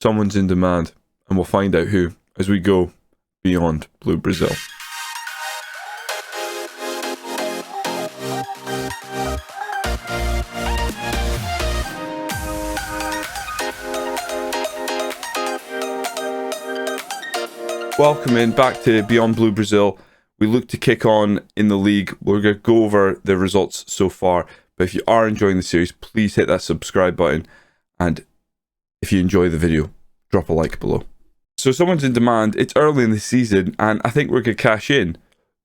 Someone's in demand, and we'll find out who as we go beyond Blue Brazil. Welcome in back to Beyond Blue Brazil. We look to kick on in the league. We're going to go over the results so far. But if you are enjoying the series, please hit that subscribe button. And if you enjoy the video, drop a like below. So someone's in demand. It's early in the season, and I think we're going to cash in.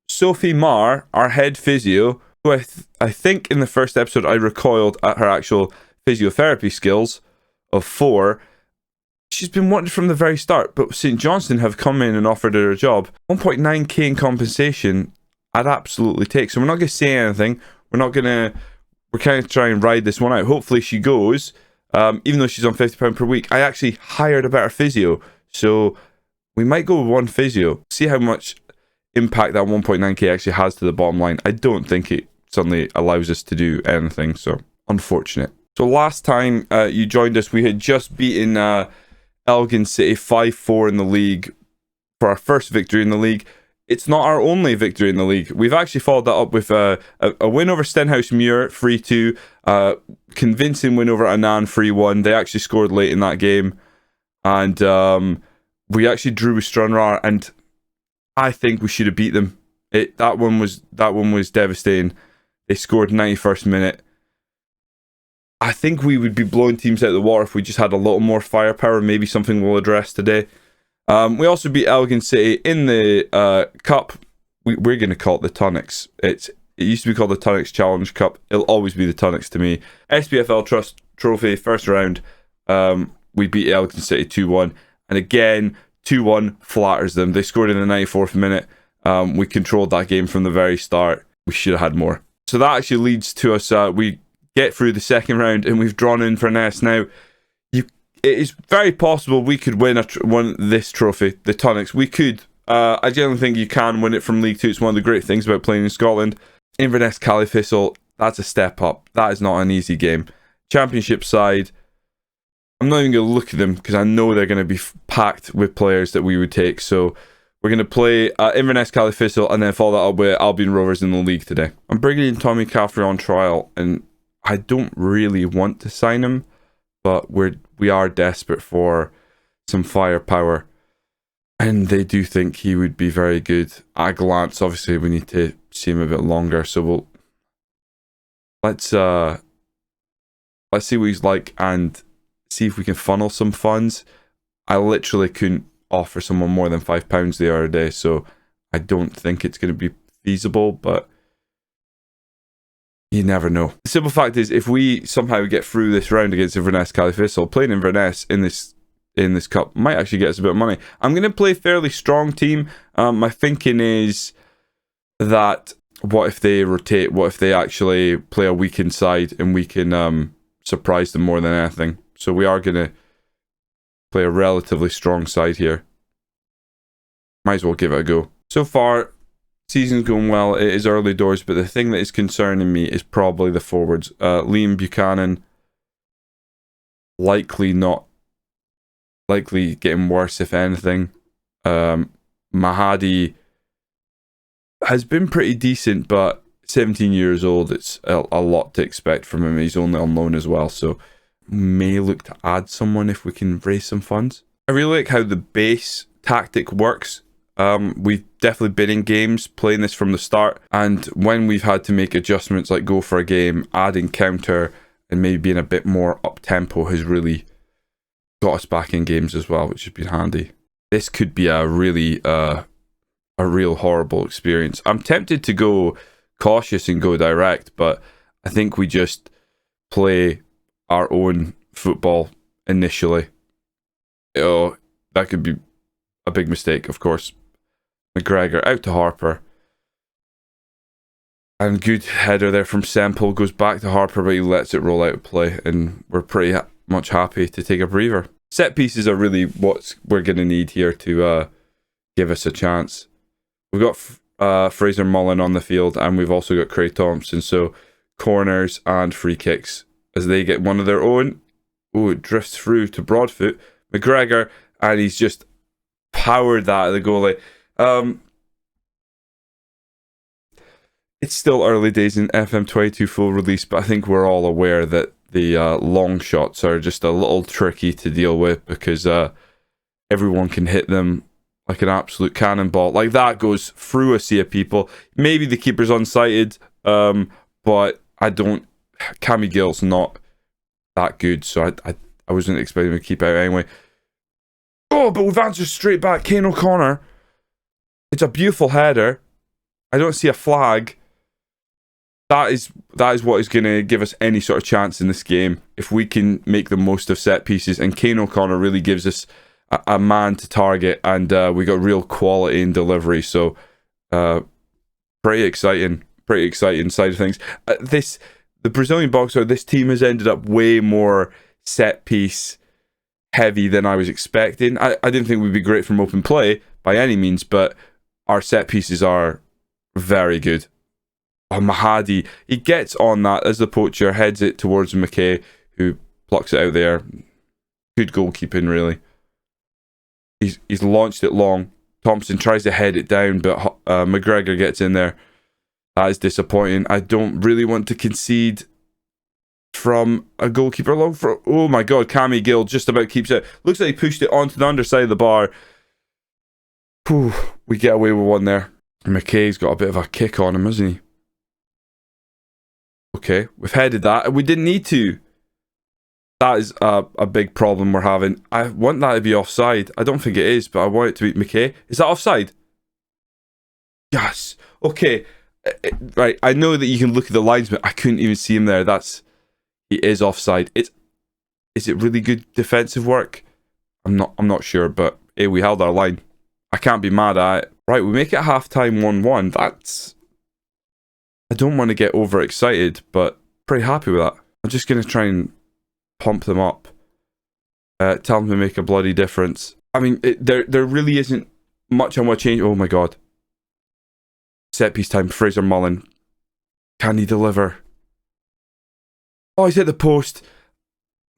Sophie Marr, our head physio, who I think in the first episode I recoiled at her actual physiotherapy skills of 4. She's been wanted from the very start, but St Johnstone have come in and offered her a job. 1.9k in compensation, I'd absolutely take. So we're not going to say anything. We're kind of trying to ride this one out. Hopefully she goes, even though she's on £50 per week. I actually hired a better physio, so we might go with one physio. See how much impact that 1.9k actually has to the bottom line. I don't think it suddenly allows us to do anything, so unfortunate. So last time you joined us, we had just beaten Elgin City 5-4 in the league for our first victory in the league. It's not our only victory in the league. We've actually followed that up with a win over Stenhouse Muir 3-2, convincing win over Annan 3-1. They actually scored late in that game, and we actually drew with Stranraer, and I think we should have beat them. That one was devastating. They scored 91st minute. I think we would be blowing teams out of the water if we just had a little more firepower. Maybe something we'll address today. We also beat Elgin City in the cup. We're going to call it the Tonics. It used to be called the Tonics Challenge Cup. It'll always be the Tonics to me. SPFL Trust Trophy, first round. We beat Elgin City 2-1. And again, 2-1 flatters them. They scored in the 94th minute. We controlled that game from the very start. We should have had more. So that actually leads to us. We get through the second round, and we've drawn Inverness. Now, it is very possible we could win this trophy, the Tonics. We could. I generally think you can win it from League 2. It's one of the great things about playing in Scotland. Inverness Caledonian Thistle, that's a step up. That is not an easy game. Championship side, I'm not even going to look at them because I know they're going to be packed with players that we would take. So we're going to play Inverness Caledonian Thistle and then follow that up with Albion Rovers in the league today. I'm bringing in Tommy Caffrey on trial, and I don't really want to sign him, but we are desperate for some firepower, and they do think he would be very good. At a glance, obviously, we need to see him a bit longer, so let's see what he's like and see if we can funnel some funds. I literally couldn't offer someone more than £5 the other day, so I don't think it's going to be feasible, but you never know. The simple fact is, if we somehow get through this round against Inverness Caledonian Thistle, playing Inverness in this cup might actually get us a bit of money. I'm going to play a fairly strong team. My thinking is that what if they rotate? What if they actually play a weakened side and we can surprise them more than anything? So we are going to play a relatively strong side here. Might as well give it a go. So far, season's going well. It is early doors, but the thing that is concerning me is probably the forwards. Liam Buchanan likely getting worse, if anything. Mahadi has been pretty decent, but 17 years old, it's a lot to expect from him. He's only on loan as well, so may look to add someone if we can raise some funds. I really like how the base tactic works. We've definitely been in games playing this from the start, and when we've had to make adjustments like go for a game, adding counter and maybe being a bit more up tempo has really got us back in games as well, which has been handy. This could be a real horrible experience. I'm tempted to go cautious and go direct, but I think we just play our own football initially. Oh, that could be a big mistake, of course. McGregor out to Harper. And good header there from Semple. Goes back to Harper, but he lets it roll out of play. And we're pretty much happy to take a breather. Set pieces are really what we're going to need here to give us a chance. We've got Fraser Mullen on the field, and we've also got Craig Thompson. So corners and free kicks as they get one of their own. Oh, it drifts through to Broadfoot. McGregor, and he's just powered that at the goalie. It's still early days in FM22 full release, but I think we're all aware that the long shots are just a little tricky to deal with because everyone can hit them like an absolute cannonball. Like that goes through a sea of people. Maybe the keeper's unsighted, but I don't. Cammy Gill's not that good, so I wasn't expecting him to keep out anyway. Oh, but we've answered straight back. Kane O'Connor. It's a beautiful header. I don't see a flag. That is what is going to give us any sort of chance in this game if we can make the most of set pieces. And Kane O'Connor really gives us a man to target, and we got real quality in delivery. So pretty exciting side of things. The Brazilian boxer, this team has ended up way more set piece heavy than I was expecting. I didn't think we'd be great from open play by any means, but our set pieces are very good. Oh, Mahadi, he gets on that as the poacher, heads it towards McKay, who plucks it out there. Good goalkeeping, really. He's launched it long. Thompson tries to head it down, but McGregor gets in there. That is disappointing. I don't really want to concede from a goalkeeper long for. Oh my god, Cammy Gill just about keeps it. Looks like he pushed it onto the underside of the bar. Whew, we get away with one there. McKay's got a bit of a kick on him, hasn't he? Okay, we've headed that. We didn't need to. That is a big problem we're having. I want that to be offside. I don't think it is, but I want it to be McKay. Is that offside? Yes. Okay. Right. I know that you can look at the lines, but I couldn't even see him there. He is offside. Is it really good defensive work? I'm not sure, but hey, we held our line. I can't be mad at it. Right, we make it half-time 1-1. I don't want to get overexcited, but pretty happy with that. I'm just going to try and pump them up. Tell them to make a bloody difference. I mean, there really isn't much I want to change. Oh my god. Set piece time, Fraser Mullen. Can he deliver? Oh, he's hit the post.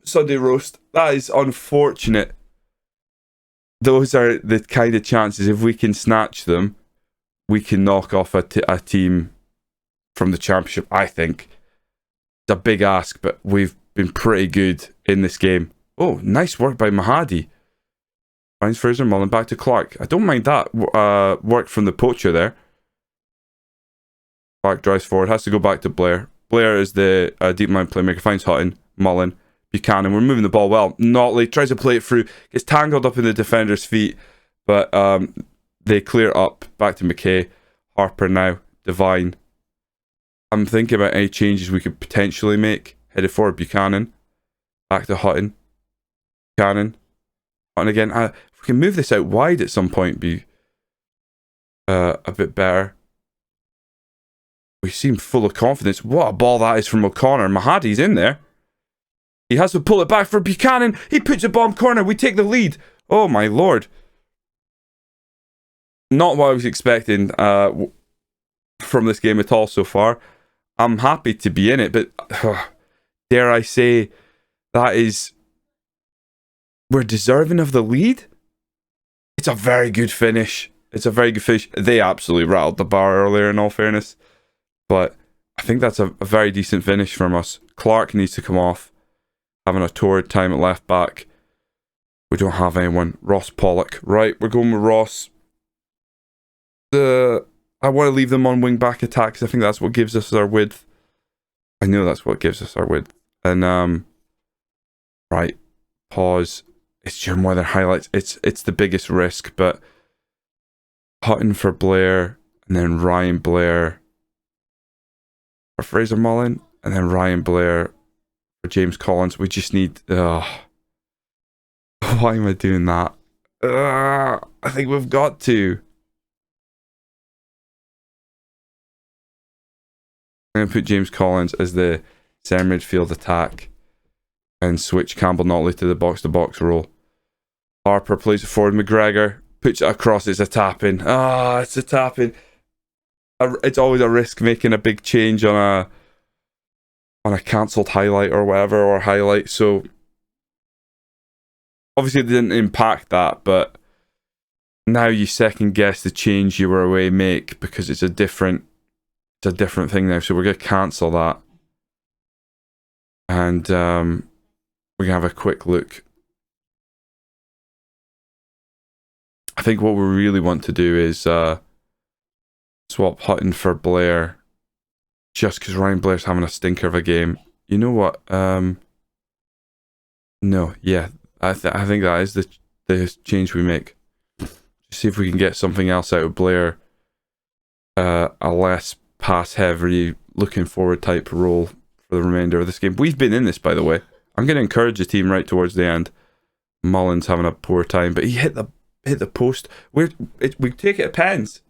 Sunday roast. That is unfortunate. Those are the kind of chances, if we can snatch them, we can knock off a team from the championship, I think. It's a big ask, but we've been pretty good in this game. Oh, nice work by Mahadi. Finds Fraser Mullen back to Clark. I don't mind that work from the poacher there. Clark drives forward, has to go back to Blair. Blair is the deep line playmaker, finds Hutton, Mullen, Buchanan. We're moving the ball well. Notley tries to play it through, gets tangled up in the defender's feet, but they clear it up. Back to McKay. Harper now. Devine. I'm thinking about any changes we could potentially make. Headed forward, Buchanan. Back to Hutton. Buchanan. Hutton again. If we can move this out wide at some point, be a bit better. We seem full of confidence. What a ball that is from O'Connor. Mahadi's in there. He has to pull it back for Buchanan. He puts a bomb corner. We take the lead. Oh my lord. Not what I was expecting from this game at all so far. I'm happy to be in it, but dare I say we're deserving of the lead? It's a very good finish. They absolutely rattled the bar earlier, in all fairness. But I think that's a very decent finish from us. Clark needs to come off. Having a torrid time at left back. We don't have anyone. Ross Pollock. Right, we're going with Ross. I want to leave them on wing back attack because I think that's what gives us our width. I know that's what gives us our width. And right, pause. It's just more than highlights. It's the biggest risk, but Hutton for Blair, and then Ryan Blair for Fraser Mullen, and then Ryan Blair for James Collins. We just need. Why am I doing that? I think we've got to. I'm going to put James Collins as the centre midfield attack and switch Campbell Notley to the box-to-box role. Harper plays it forward. McGregor puts it across. It's a tap-in. It's a tap-in. It's always a risk making a big change on a cancelled highlight or whatever, or highlight. So Obviously, it didn't impact that, but now you second guess the change you were away make because it's a different thing now. So we're gonna cancel that, and we're gonna have a quick look. I think what we really want to do is swap Hutton for Blair, just because Ryan Blair's having a stinker of a game. You know what? No, yeah, I think that is the change we make. Just see if we can get something else out of Blair. A less pass heavy, looking forward type role for the remainder of this game. We've been in this, by the way. I'm going to encourage the team right towards the end. Mullen's having a poor time, but he hit the post. We take it at pens.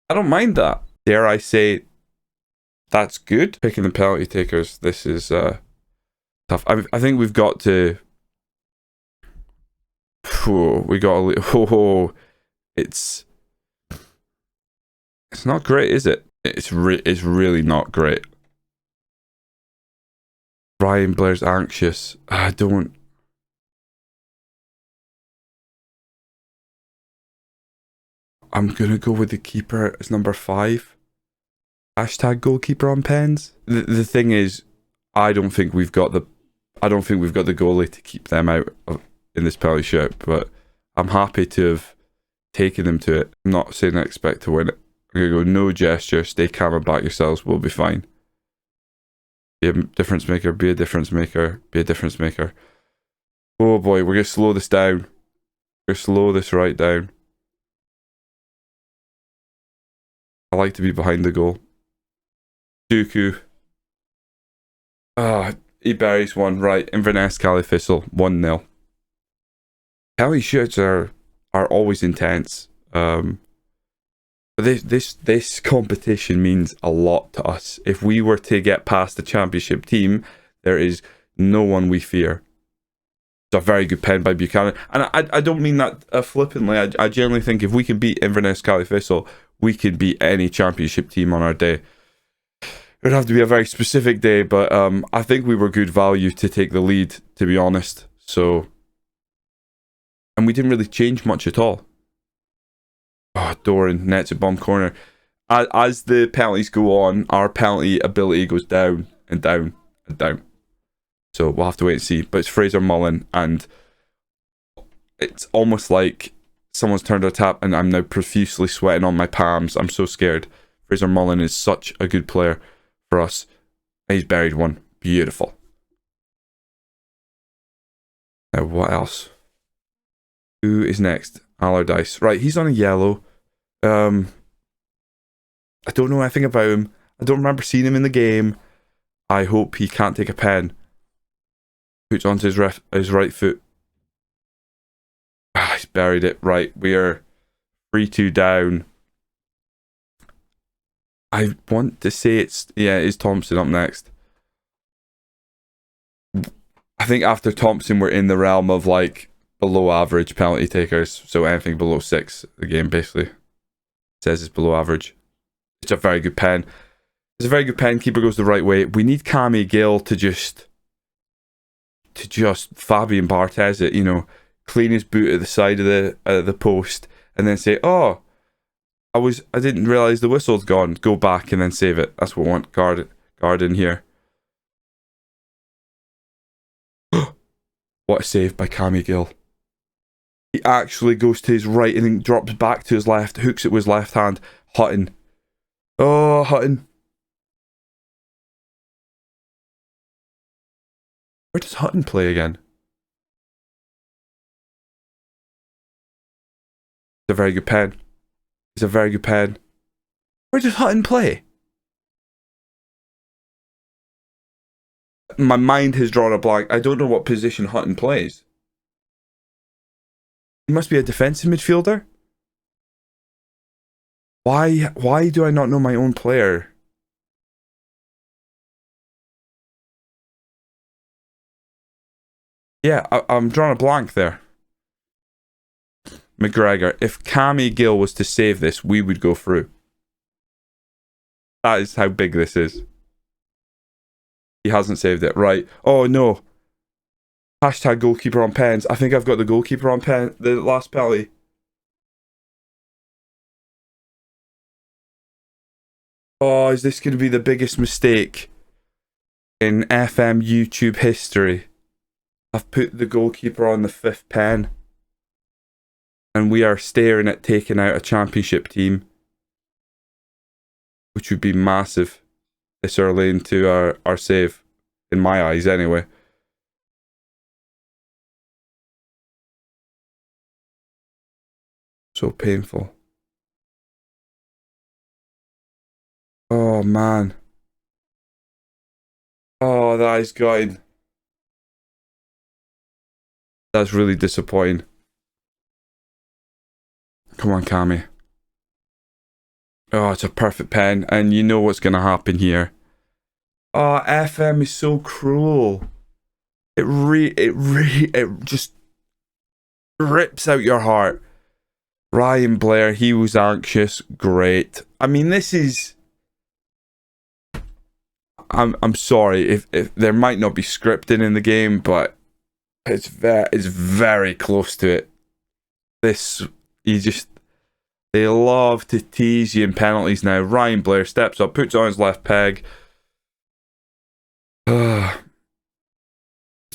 I don't mind that. Dare I say, that's good. Picking the penalty takers. This is tough. I think we've got to. We got to. It's not great, is it? It's really not great. Ryan Blair's anxious. I don't. I'm gonna go with the keeper as number 5. Hashtag goalkeeper on pens. The thing is, I don't think we've got the goalie to keep them out in this penalty shootout. But I'm happy to have taken them to it. I'm not saying I expect to win it. I'm gonna go no gesture. Stay calm and back yourselves. We'll be fine. Be a difference maker. Be a difference maker. Be a difference maker. Oh boy, we're gonna slow this down. We're gonna slow this right down. I like to be behind the goal. Dooku. He buries one. Right, Inverness Caledonian Thistle, 1-0. Penalty shootouts are always intense. But this competition means a lot to us. If we were to get past the championship team, there is no one we fear. It's a very good pen by Buchanan. And I don't mean that flippantly. I genuinely think if we can beat Inverness Caledonian Thistle, we could beat any championship team on our day. It would have to be a very specific day, but I think we were good value to take the lead, to be honest. So, and we didn't really change much at all. Oh, Doran nets a bomb corner. As the penalties go on, our penalty ability goes down and down and down. So we'll have to wait and see. But it's Fraser Mullen, and it's almost like someone's turned a tap and I'm now profusely sweating on my palms. I'm so scared. Fraser Mullen is such a good player for us. He's buried one. Beautiful. Now what else? Who is next? Allardyce. Right, he's on a yellow. I don't know anything about him. I don't remember seeing him in the game. I hope he can't take a pen. Puts onto his right foot. He's buried it. Right, we are 3-2 down. I want to say it is Thompson up next. I think after Thompson, we're in the realm of like below average penalty takers. So anything below 6, the game basically says it's below average. It's a very good pen. It's a very good pen. Keeper goes the right way. We need Cammy Gill to just Fabian Barthez it, you know, clean his boot at the side of the post, and then say, "Oh, I didn't realise the whistle's gone." Go back and then save it. That's what we want. Guard in here. What a save by Cammy Gill. He actually goes to his right and then drops back to his left, hooks it with his left hand. Hutton. Oh, Hutton. Where does Hutton play again? It's a very good pen. It's a very good pen. Where does Hutton play? My mind has drawn a blank. I don't know what position Hutton plays. He must be a defensive midfielder. Why do I not know my own player? Yeah, I'm drawing a blank there. McGregor. If Cammy Gill was to save this, we would go through. That is how big this is. He hasn't saved it. Right. Oh, no. Hashtag goalkeeper on pens. I think I've got the goalkeeper on pen. The last penalty. Oh, is this going to be the biggest mistake in FM YouTube history? I've put the goalkeeper on the 5th pen. And we are staring at taking out a championship team, which would be massive this early into our save, in my eyes anyway. So painful. Oh man. Oh, that is gutting. That's really disappointing. Come on, Cammy. Oh, it's a perfect pen, and you know what's going to happen here. Oh, FM is so cruel. It just rips out your heart. Ryan Blair, he was anxious. Great. I mean, this is... I'm sorry if there might not be scripting in the game, but it's very close to it. They love to tease you in penalties now. Ryan Blair steps up, puts on his left peg. It's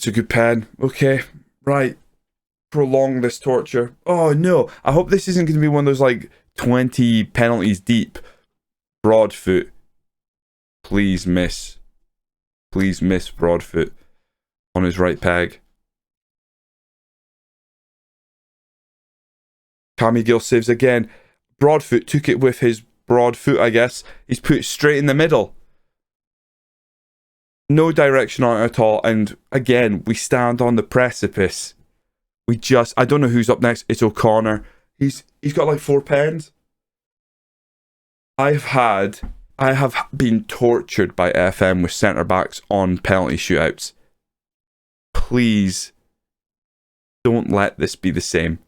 a good pen. Okay, right. Prolong this torture. Oh no, I hope this isn't going to be one of those like 20 penalties deep. Broadfoot. Please miss. Please miss Broadfoot on his right peg. Cammy Gill saves again. Broadfoot took it with his broad foot, I guess. He's put it straight in the middle. No direction on it at all. And again, we stand on the precipice. I don't know who's up next. It's O'Connor. He's got like 4 pens. I have been tortured by FM with centre backs on penalty shootouts. Please don't let this be the same.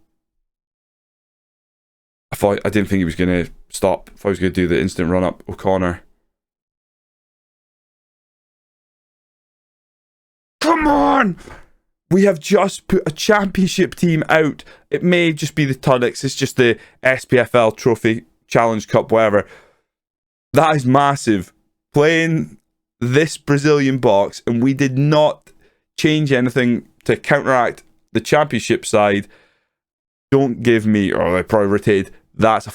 I didn't think he was going to stop. I thought he was going to do the instant run up. O'Connor. Come on! We have just put a championship team out. It may just be the Tunnocks. It's just the SPFL Trophy, Challenge Cup, whatever. That is massive. Playing this Brazilian box, and we did not change anything to counteract the championship side. Don't give me... Oh, they probably rotated. That's a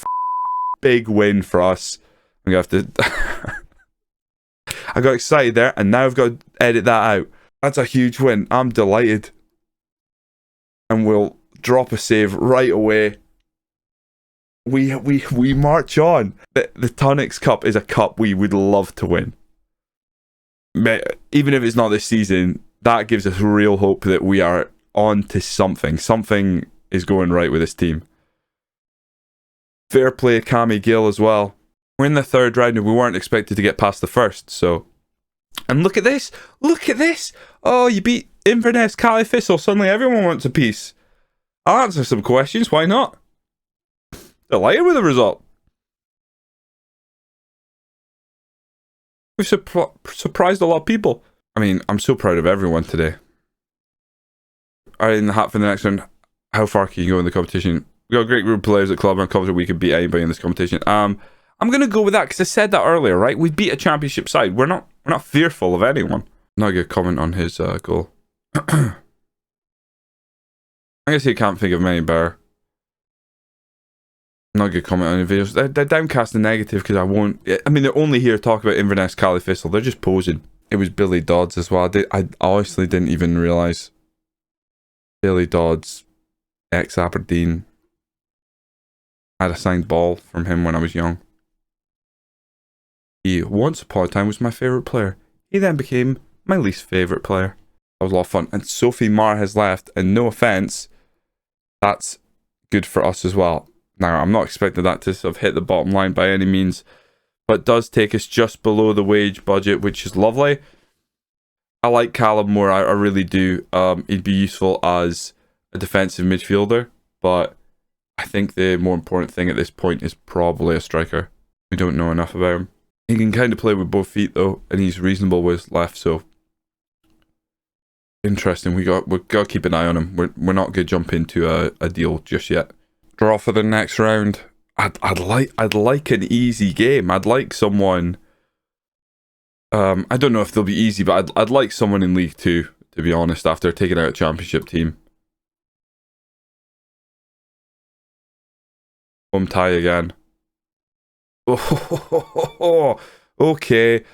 big win for us. I'm going to have to... I got excited there, and now I've got to edit that out. That's a huge win. I'm delighted. And we'll drop a save right away. We march on. The Tunnocks Cup is a cup we would love to win. Even if it's not this season, that gives us real hope that we are on to something. Something is going right with this team. Fair play, Cammy Gill as well. We're in the 3rd round and we weren't expected to get past the 1st, so... And look at this! Look at this! Oh, you beat Inverness Caledonian Thistle. Suddenly everyone wants a piece. I'll answer some questions, why not? Delighted with the result. We've surprised a lot of people. I mean, I'm so proud of everyone today. Alright, in the hat for the next one. How far can you go in the competition? We've got a great group of players at club and I'm confident we can beat anybody in this competition. I'm going to go with that because I said that earlier, right? We beat a championship side. We're not fearful of anyone. Not a good comment on his goal. I guess you can't think of many better. Not a good comment on the videos. They're downcast and negative because I won't... I mean, they're only here to talk about Inverness Caledonian Thistle. They're just posing. It was Billy Dodds as well. I honestly didn't even realise. Billy Dodds, ex-Aberdeen. I had a signed ball from him when I was young. He, once upon a time, was my favourite player. He then became my least favourite player. That was a lot of fun. And Sophie Marr has left, and no offence, that's good for us as well. Now, I'm not expecting that to sort of hit the bottom line by any means, but does take us just below the wage budget, which is lovely. I like Callum more, I really do. He'd be useful as a defensive midfielder, but I think the more important thing at this point is probably a striker. We don't know enough about him. He can kind of play with both feet though, and he's reasonable with his left, so Interesting. We got to keep an eye on him. We're not going to jump into a deal just yet. Draw for the next round. I'd like an easy game. I'd like someone. I don't know if they'll be easy, but I'd like someone in League Two, to be honest. After taking out a Championship team. Home tie again. Oh, okay.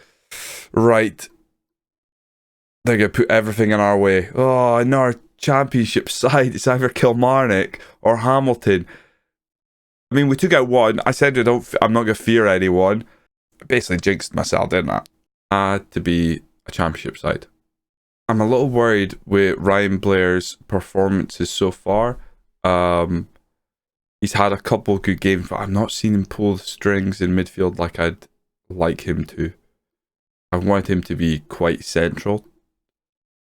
Right. They're going to put everything in our way. Oh, in our Championship side, it's either Kilmarnock or Hamilton. I mean, we took out one. I said I'm not going to fear anyone. I basically jinxed myself, didn't I? Had to be a Championship side. I'm a little worried with Ryan Blair's performances so far. He's had a couple good games, but I've not seen him pull the strings in midfield like I'd like him to. I want him to be quite central.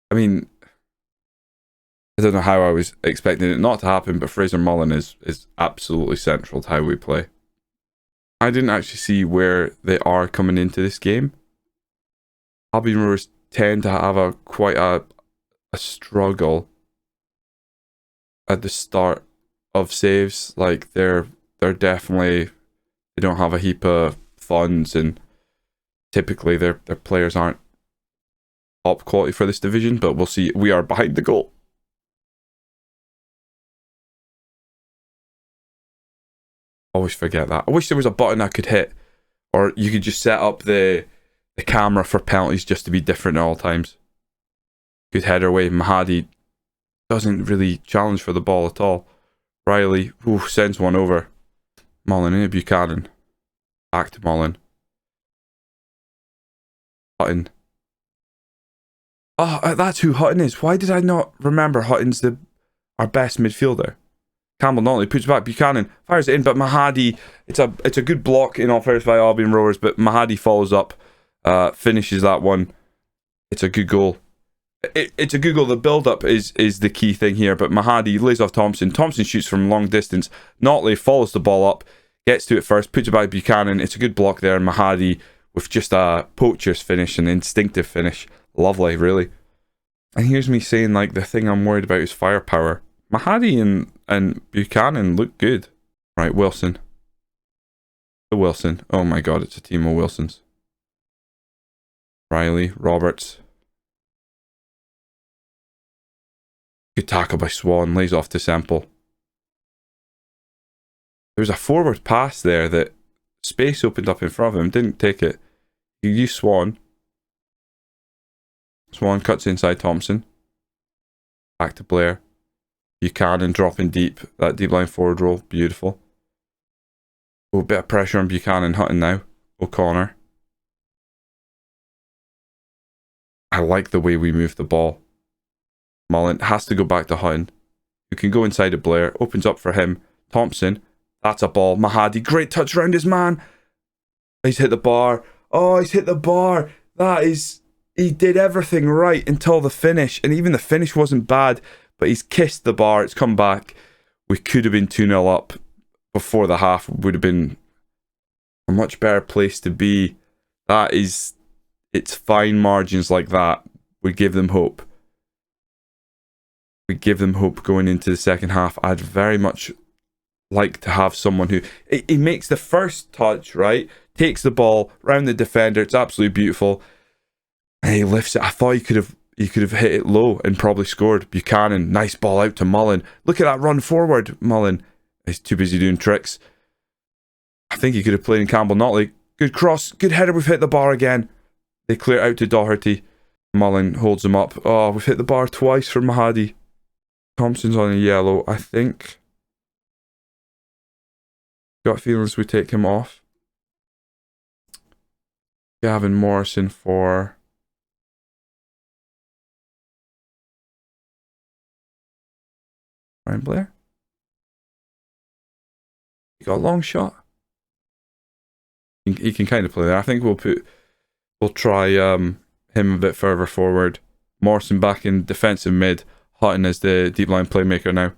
I mean, I don't know how I was expecting it not to happen, but Fraser Mullen is absolutely central to how we play. I didn't actually see where they are coming into this game. Albion Rovers tend to have quite a struggle at the start of saves. Like they're definitely, they don't have a heap of funds, and typically their players aren't top quality for this division, but we'll see. We are behind the goal. Always forget that. I wish there was a button I could hit, or you could just set up the camera for penalties just to be different at all times. Good header away. Mahadi doesn't really challenge for the ball at all. Riley sends one over. Mullen into Buchanan. Back to Mullen. Hutton. Oh, that's who Hutton is. Why did I not remember Hutton's our best midfielder? Campbell Notley puts back Buchanan, fires it in, but Mahadi, it's a good block in all fairness by Albion Rovers, but Mahadi follows up, finishes that one. It's a good goal. It's a good goal. The build-up is the key thing here, but Mahadi lays off Thompson. Thompson shoots from long distance. Notley follows the ball up, gets to it first, puts it back Buchanan. It's a good block there, and Mahadi with just a poacher's finish, an instinctive finish. Lovely, really. And here's me saying, like, the thing I'm worried about is firepower. Mahadi and Buchanan look good. Right, Wilson. The Wilson. Oh my god, it's a team of Wilsons. Riley, Roberts. Good tackle by Swan, lays off to Semple. There was a forward pass there that space opened up in front of him, didn't take it. He used Swan. Swan cuts inside Thompson. Back to Blair. Buchanan dropping deep. That deep line forward roll. Beautiful. Oh, bit of pressure on Buchanan. Hutton now. O'Connor. I like the way we move the ball. Mullen has to go back to Hutton, who can go inside of Blair. Opens up for him. Thompson. That's a ball. Mahadi. Great touch around his man. He's hit the bar. Oh, he's hit the bar. That is... He did everything right until the finish. And even the finish wasn't bad. But he's kissed the bar. It's come back. We could have been 2-0 up before the half. Would have been a much better place to be. That is... It's fine margins like that. We give them hope. We give them hope going into the second half. I'd very much like to have someone who... He makes the first touch, right? Takes the ball round the defender. It's absolutely beautiful. And he lifts it. I thought he could have hit it low and probably scored. Buchanan, nice ball out to Mullen. Look at that run forward, Mullen. He's too busy doing tricks. I think he could have played in Campbell Notley. Good cross, good header. We've hit the bar again. They clear it out to Doherty. Mullen holds him up. Oh, we've hit the bar twice for Mahadi. Thompson's on a yellow, I think. Got feelings we take him off. Gavin Morrison for... Ryan Blair. He got a long shot. He can kind of play there. I think we'll try him a bit further forward. Morrison back in defensive mid. Hutton as the deep line playmaker now.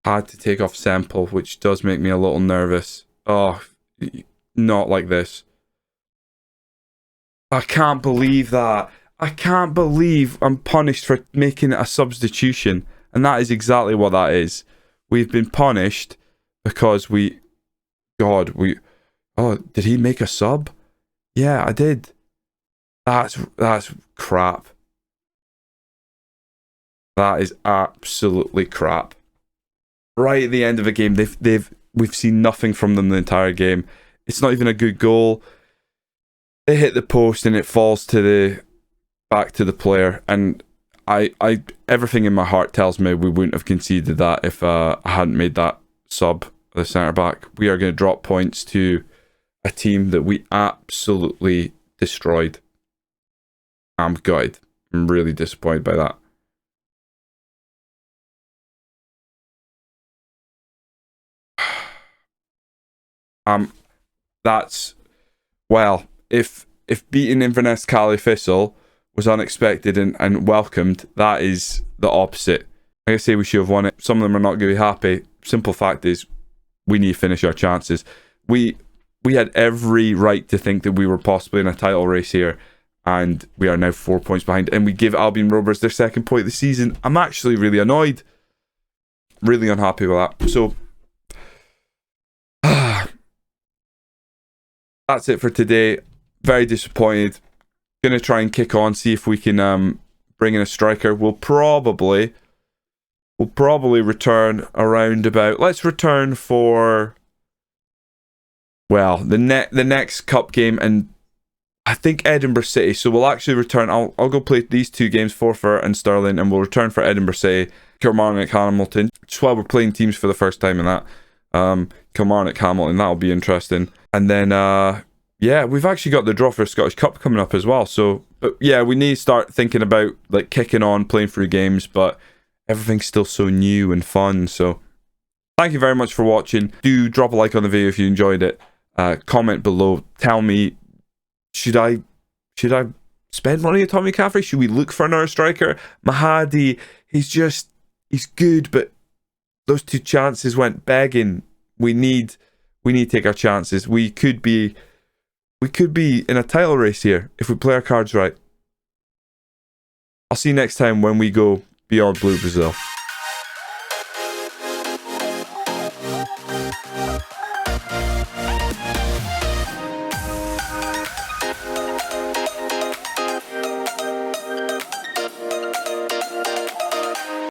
Had to take off Semple, which does make me a little nervous. Oh, not like this. I can't believe that. I can't believe I'm punished for making a substitution. And that is exactly what that is. We've been punished because oh, did he make a sub? Yeah, I did. That's crap. That is absolutely crap. Right at the end of a game, we've seen nothing from them the entire game. It's not even a good goal. They hit the post and it falls back to the player. And I everything in my heart tells me we wouldn't have conceded that if I hadn't made that sub, the centre back. We are going to drop points to a team that we absolutely destroyed. I'm gutted. I'm really disappointed by that. That's, well, if beating Inverness Caledonian Thistle was unexpected and welcomed, that is the opposite. Like I say, we should have won it. Some of them are not going to be happy. Simple fact is, we need to finish our chances. We had every right to think that we were possibly in a title race here, and we are now 4 points behind, and we give Albion Rovers their second point of the season. I'm actually really annoyed. Really unhappy with that. So, that's it for today. Very disappointed. Gonna try and kick on, see if we can bring in a striker. We'll probably return around about. Let's return for, well, the next cup game, and I think Edinburgh City. So we'll actually return. I'll go play these two games, Forfar and Stirling, and we'll return for Edinburgh City, Kilmarnock, Hamilton. Just while we're playing teams for the first time in that. Kilmarnock, Hamilton, that'll be interesting. And then yeah, we've actually got the draw for a Scottish Cup coming up as well. So yeah, we need to start thinking about like kicking on, playing through games, but everything's still so new and fun. So thank you very much for watching. Do drop a like on the video if you enjoyed it. Comment below. Tell me, should I spend money on Tommy McCaffrey? Should we look for another striker? Mahadi, he's good, but those two chances went begging. We need to take our chances. We could be in a title race here if we play our cards right. I'll see you next time when we go beyond Blue Brazil.